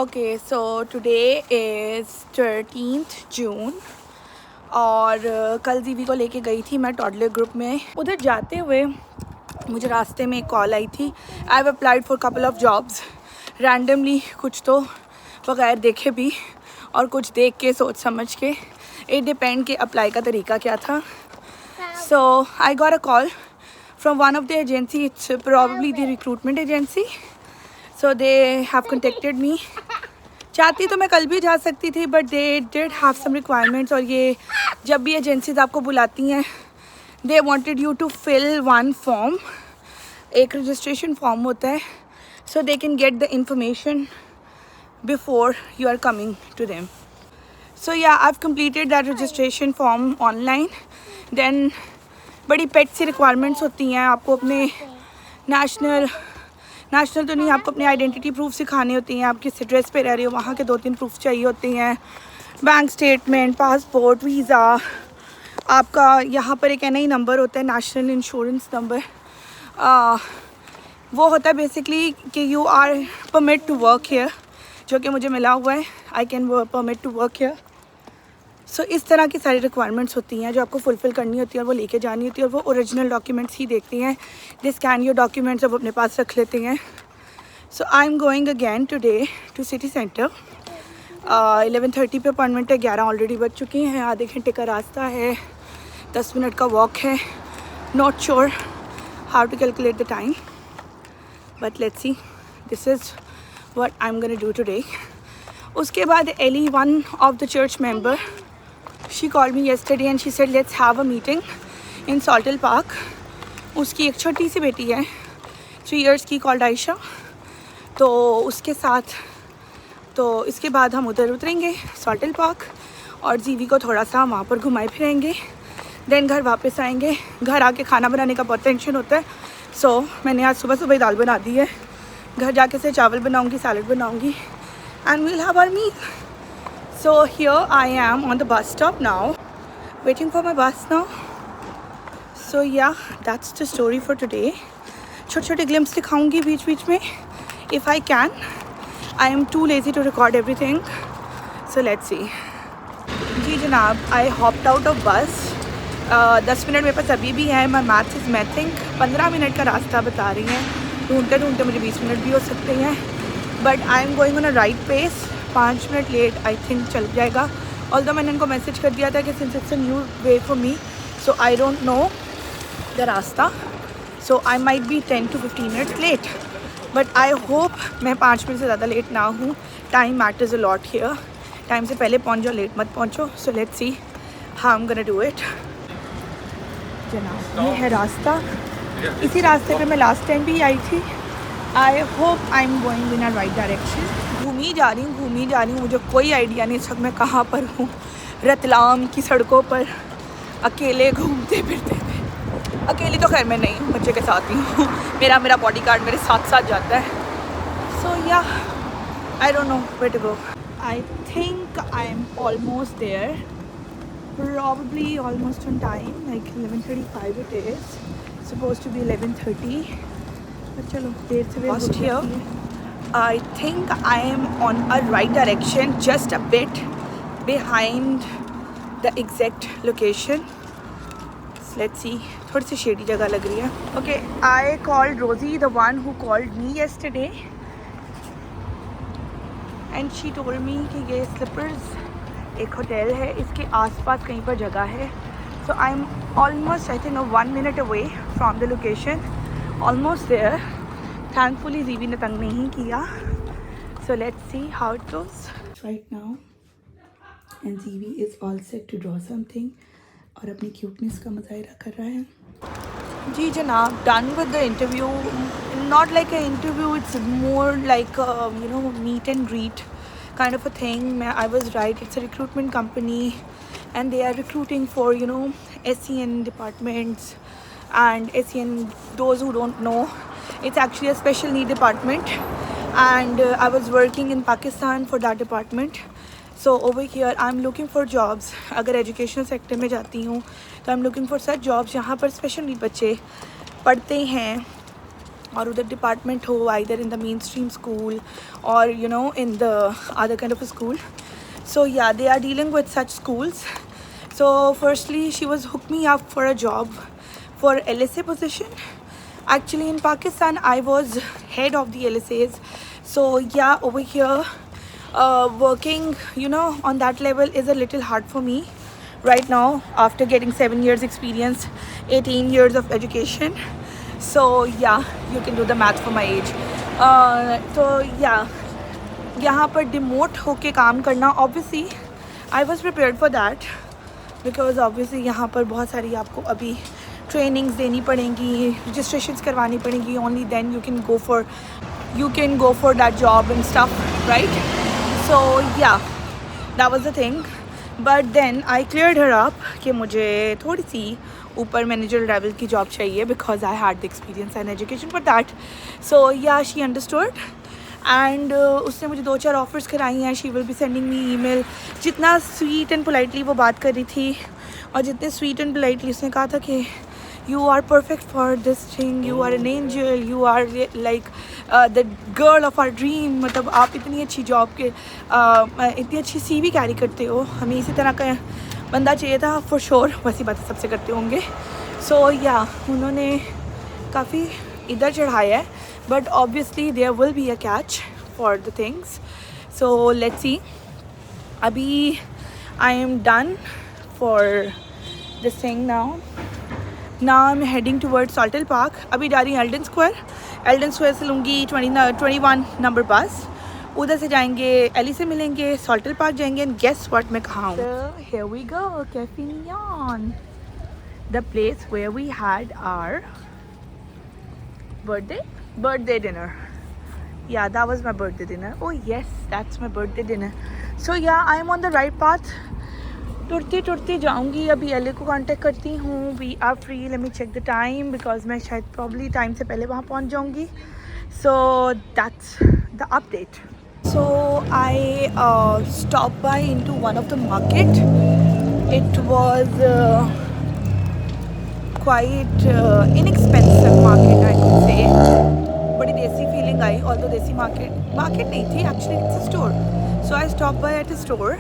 Okay, so today is 13th June और कल जीवी को लेके गई थी मैं टॉडलर ग्रुप में। उधर जाते हुए मुझे रास्ते में एक कॉल आई थी। I have applied for couple of jobs randomly, कुछ तो बगैर देखे भी और कुछ देख के सोच समझ के। इट डिपेंड कि अप्लाई का तरीका क्या था। So I got a call from one of the agency, it's probably the recruitment agency. So they have contacted me. चाहती तो मैं कल भी जा सकती थी, but they did have some requirements. और ये जब भी एजेंसीज आपको बुलाती हैं, they wanted you to fill one form, एक रजिस्ट्रेशन फॉर्म होता है, so they can get the information before you are coming to them. So yeah I have completed that registration form online. Then बड़ी पेट सी requirements होती हैं। आपको अपने national तो नहीं, आपको अपनी आइडेंटिटी प्रूफ सिखानी होती हैं। आप किस एड्रेस पे रह रहे हो वहाँ के 2-3 प्रूफ चाहिए होती हैं, बैंक स्टेटमेंट, पासपोर्ट, वीज़ा। आपका यहाँ पर एक NI नंबर होता है, नेशनल इंश्योरेंस नंबर। वो होता है बेसिकली कि you are permit to work here, जो कि मुझे मिला हुआ है। I can permit to work here. So इस तरह की सारी रिक्वायरमेंट्स होती हैं जो आपको फुलफ़िल करनी होती है और वो लेके जानी होती है। और वो ओरिजिनल डॉक्यूमेंट्स ही देखती हैं। दे स्कैन योर डॉक्यूमेंट्स, अब अपने पास रख लेते हैं। So I am going again today to city centre. 11:30 पे अपॉइंटमेंट है, 11 ऑलरेडी बज चुकी हैं। आधे घंटे का रास्ता है, 10 मिनट का वॉक है। Not sure how to calculate the time, but let's see, this is what I am gonna do today. उसके बाद Ellie, one of the church member, she called me yesterday and she said let's have a meeting in Saltel Park. उसकी एक छोटी सी बेटी है 3 years की, called Ayesha. तो उसके साथ तो इसके बाद हम उधर उतरेंगे सॉल्टल पार्क और जीवी को थोड़ा सा वहाँ पर घुमाए फिरेंगे। देन घर वापस आएंगे। घर आके खाना बनाने का बहुत टेंशन होता है। सो मैंने आज सुबह ही दाल बना दी है। घर जाके से चावल बनाऊँगी, सैलड बनाऊँगी, and we'll have our meal. So here I am on the bus stop now, waiting for my bus now. So yeah, that's the story for today. छोटे glimpse दिखाऊंगी बीच बीच में if I can. I am too lazy to record everything. So let's see. जी जनाब, I hopped out of bus. 10 minute मेरे पास अभी भी है। My math is mathing. 15 minute का रास्ता बता रही हैं। ढूंढते मुझे 20 मिनट भी हो सकते हैं, but I am going on a right pace. 5 minute late I think चल जाएगा। ऑल्दो मैंने इनको मैसेज कर दिया था कि since it's a new way for me, so I don't know the रास्ता, so I might be 10 to 15 minutes late, but I hope मैं 5 मिनट से ज़्यादा लेट ना हूँ। Time matters a lot here. Time से पहले पहुँच जाओ, लेट मत पहुँचो। So let's see how I am gonna do it. जनाब, ये है रास्ता। इसी रास्ते पे मैं लास्ट टाइम भी आई थी। I hope I am going in a right direction. घूमी जा रही हूँ, मुझे कोई आइडिया नहीं सब मैं कहाँ पर हूँ। रतलाम की सड़कों पर अकेले घूमते फिरते थे। अकेली तो खैर मैं नहीं हूँ, बच्चे के साथ ही हूँ। मेरा बॉडी गार्ड मेरे साथ जाता है। So yeah I don't know where to go. I think I am almost there, probably almost on time, like 11:35 it is, suppose to be 11:30, but चलो देर से वेस्ट हियर। I think I am on a right direction, just a bit behind the exact location. So let's see. थोड़ी सी shady जगह लग रही है। Okay, I called Rosie, the one who called me yesterday, and she told me कि ये Slippers एक hotel है, इसके आसपास कहीं पर जगह है। So I'm almost, I think, 1 minute away from the location. Almost there. Thankfully जीवी ने तंग नहीं किया। So let's see how it goes. Right now, and जीवी is all set to draw something और अपनी cuteness का मुजाहिरा कर रहा है। जी जनाब, done with the interview. Not like an interview, it's more like meet and greet kind of a thing. I was right, it's a recruitment company and they are recruiting for SEN departments. And SEN, those who don't know, it's actually a special need department, and I was working in Pakistan for that department. So over here I'm looking for jobs. अगर education sector में जाती हूँ तो I'm looking for such jobs जहाँ पर special need बच्चे पढ़ते हैं और उधर डिपार्टमेंट हो either in the main stream school और you know in the other kind of school. So yeah, they are dealing with such schools. So firstly, she was hooked me up for a job for LSA position. Actually in Pakistan I was head of the LSAs. So yeah, over here working, you know, on that level is a little hard for me right now after getting 7 years experience, 18 years of education. So yeah, you can do the math for my age. So yeah, यहाँ पर demote होके काम करना, obviously I was prepared for that because obviously यहाँ पर बहुत सारी आपको अभी ट्रेनिंग्स देनी पड़ेंगी, रजिस्ट्रेशंस करवानी पड़ेंगी. Only then you can go for that job and stuff, right? So yeah that was the thing. But then I cleared her up कि मुझे थोड़ी सी ऊपर मैनेजर लेवल की जॉब चाहिए because I had the experience and education for that. So yeah she understood and उसने मुझे 2-4 offers कराई हैं. She will be sending me email. जितना स्वीट एंड पोलाइटली वो बात कर रही थी और जितने स्वीट एंड पोलाइटली उसने कहा था कि you are perfect for this thing, you are an angel, you are like the girl of our dream. मतलब आप इतनी अच्छी जॉब के इतनी अच्छी CV कैरी करते हो, हमें इसी तरह का बंदा चाहिए था फॉर श्योर. वैसी बातें सबसे करते होंगे. सो या उन्होंने काफ़ी इधर चढ़ाया है. But obviously there will be a catch for the things. So let's see. Abhi I am done for this thing now. Now I'm heading towards Saltel Park. Abhi जा रही हूँ Eldon Square. Eldon Square से लूँगी 21 number बस. उधर से जाएंगे, Eli से मिलेंगे, Saltel Park जाएंगे. And guess what मैं कहाँ हूँ? So here we go, Cafe Neon, the place where we had our birthday dinner. Yeah, that was my birthday dinner. Oh yes, that's my birthday dinner. So yeah, I am on the right path. टुरती जाऊंगी. अभी एले को contact करती हूँ. We are free. Let me check the time because मैं शायद probably time से पहले वहाँ पहुँच जाऊँगी. So that's the update. So I stop by into one of the market. It was quite inexpensive market, I could say. बड़ी desi feeling आई. Although desi market नहीं थी, actually it's a store. So I stop by at a store.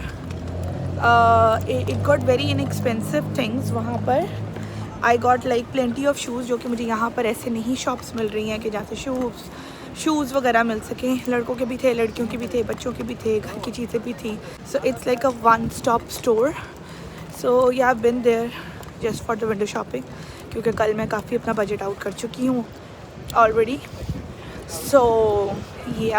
It got very inexpensive things वहाँ पर. I got like plenty of shoes जो कि मुझे यहाँ पर ऐसे नहीं शॉप्स मिल रही हैं कि जहाँ से शूज़ वगैरह मिल सकें. लड़कों के भी थे, लड़कियों के भी थे, बच्चों के भी थे, घर की चीज़ें भी थी. So it's like a one stop store. So yeah I been there just for the window shopping क्योंकि कल मैं काफ़ी अपना बजट आउट कर चुकी हूँ ऑलरेडी. सो ये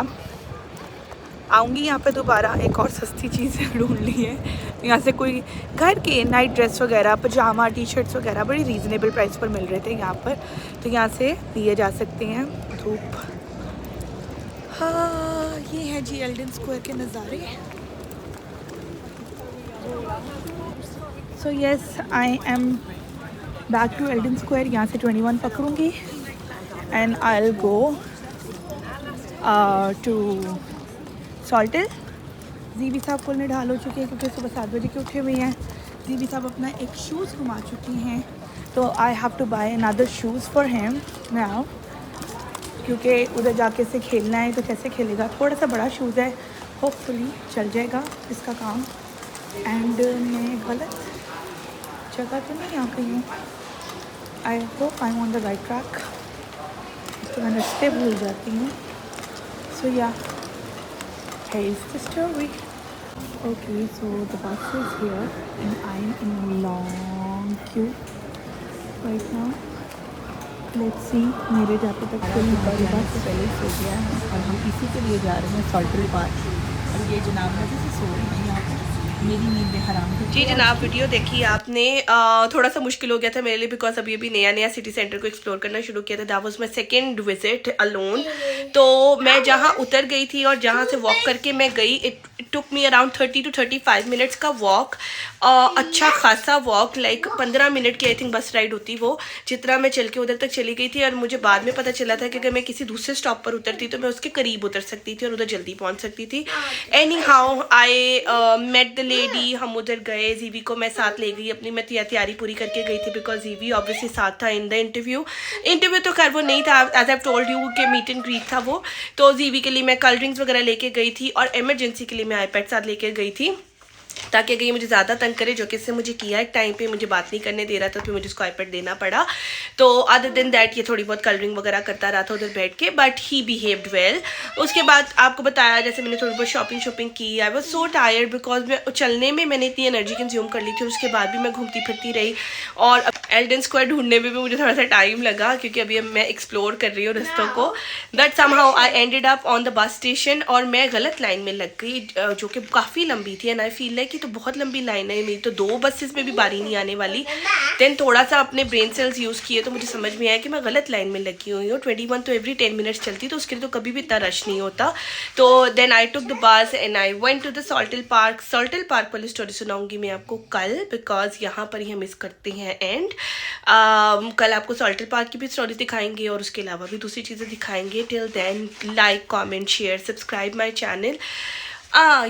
आऊँगी यहाँ पे दोबारा. एक और सस्ती चीज़ें ढूंढ ली है यहाँ से. कोई घर के नाइट ड्रेस वगैरह, पजामा, टी-शर्ट्स वगैरह बड़ी रीज़नेबल प्राइस पर मिल रहे थे यहाँ पर. तो यहाँ से लिए जा सकते हैं. धूप. हाँ, ये है जी एल्डन स्क्वायर के नज़ारे. So yes, I am back to Eldon Square. यहाँ से 21 पकड़ूँगी and I will go to Saltwell. जीवी साहब फुल निढाल हो चुके हैं क्योंकि सुबह 7 बजे के उठे हुए हैं. जीवी साहब अपना एक शूज़ घुमा चुकी हैं. तो I have to buy another shoes for him now क्योंकि उधर जाके से खेलना है. तो कैसे खेलेगा? थोड़ा सा बड़ा शूज़ है, होपफुली चल जाएगा इसका काम. एंड मैं गलत जगह तो नहीं आ गई हूँ. I hope I am on the right track. तो मैं रास्ते भूल जाती हूँ. सो या here's the story. Okay, so the bus is here and I'm in a long queue right now. Let's see. मेरे जाते तक कोई हमारे बस पहले सो गया है और हम इसी के लिए जा रहे हैं सॉल्टल पार्क. और ये जनाब मजे से सो रही हैं यहाँ पर. मेरी नींद हराम. जी जनाब, वीडियो देखी आपने. थोड़ा सा मुश्किल हो गया था मेरे लिए बिकॉज अभी अभी नया सिटी सेंटर को एक्सप्लोर करना शुरू किया था. That was my second visit alone. तो मैं जहाँ उतर गई थी और जहाँ से वॉक करके मैं गई, it took me around 30 to 35 minutes का वॉक. अच्छा खासा वॉक, लाइक 15 मिनट की आई थिंक बस राइड होती वो. जितना मैं चल के उधर तक चली गई थी और मुझे बाद में पता चला था कि अगर मैं किसी दूसरे स्टॉप पर उतरती तो मैं उसके करीब उतर सकती थी और उधर जल्दी पहुँच सकती थी. Anyhow I met the lady हम उधर गए, जीवी को मैं साथ ले गई अपनी, मैं तैयारी पूरी करके गई थी बिकॉज जीवी ऑब्वियसली साथ था इन द इंटरव्यू तो खैर वो नहीं था, एज आई टोल्ड यू कि मीट एंड ग्रीट था वो। तो जीवी के लिए मैं कोल्ड ड्रिंक्स वगैरह लेके गई थी और इमरजेंसी के लिए मैं आईपैड साथ लेके गई थी ताकि अगर ये मुझे ज़्यादा तंग करे, जो कि इससे मुझे किया एक टाइम पे, मुझे बात नहीं करने दे रहा था तो मुझे उसको आईपैड देना पड़ा। तो अदर देन दैट ये थोड़ी बहुत कलरिंग वगैरह करता रहा था उधर बैठ के, बट ही बिहेव्ड वेल। उसके बाद आपको बताया जैसे मैंने थोड़ी बहुत शॉपिंग की। I was so tired because मैं चलने में मैंने इतनी एनर्जी कंज्यूम कर ली थी और उसके बाद भी मैं घूमती फिरती रही और एल्डन स्क्वायर ढूंढने में भी मुझे थोड़ा सा टाइम लगा क्योंकि अभी मैं एक्सप्लोर कर रही हूँ रास्तों को। But somehow I ended up on the bus station और मैं गलत लाइन में लग गई जो कि काफ़ी लंबी थी एंड आई फील लाइक कि तो बहुत लंबी लाइन है मेरी, तो 2 बसेस में भी बारी नहीं आने वाली। देन थोड़ा सा अपने ब्रेन सेल्स यूज़ किए तो मुझे समझ में आया कि मैं गलत लाइन में लगी हुई हूँ। 21 तो एवरी 10 मिनट्स चलती, तो उसके लिए तो कभी भी इतना रश नहीं होता। तो then I took the bus and I went to the Saltwell park. Saltwell park वाली स्टोरी सुनाऊंगी मैं आपको कल बिकॉज यहाँ पर ही हम मिस करते हैं एंड कल आपको सॉल्टल पार्क की भी स्टोरी दिखाएंगे और उसके अलावा भी दूसरी चीज़ें दिखाएंगे। Till then like, comment, share, subscribe my channel.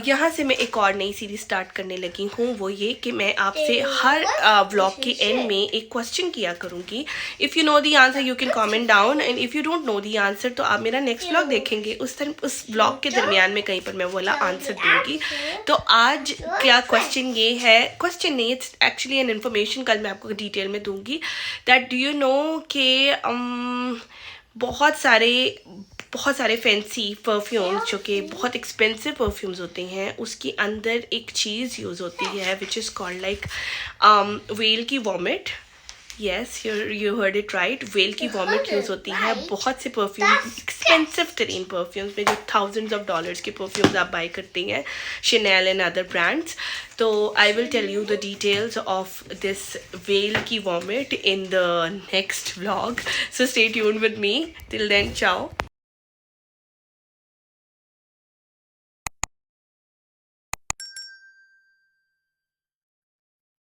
यहाँ से मैं एक और नई सीरीज स्टार्ट करने लगी हूँ, वो ये कि मैं आपसे हर व्लॉग के एंड में एक क्वेश्चन किया करूँगी। If you know the answer you can comment down and if you don't know the answer तो आप मेरा नेक्स्ट व्लॉग देखेंगे, उस व्लॉग के दरमियान में कहीं पर मैं वाला आंसर दूँगी। तो आज क्या क्वेश्चन ये है, क्वेश्चन नहीं, इट्स एक्चुअली एन इन्फॉर्मेशन, कल मैं आपको डिटेल में दूँगी। दैट डू यू नो कि बहुत सारे फैंसी परफ्यूम्स जो कि बहुत एक्सपेंसिव परफ्यूम्स होते हैं, उसके अंदर एक चीज़ यूज़ होती है which is called like whale की vomit. Yes, you heard it right, whale की वॉमिट यूज़ होती है बहुत से परफ्यूम, एक्सपेंसिव तरीन परफ्यूम्स में, जो थाउजेंड्स ऑफ डॉलर्स के परफ्यूम्स आप बाई करते हैं, Chanel एंड अदर ब्रांड्स। तो I will tell you the details of this whale की vomit in the next vlog, so stay tuned with me. Till then, ciao.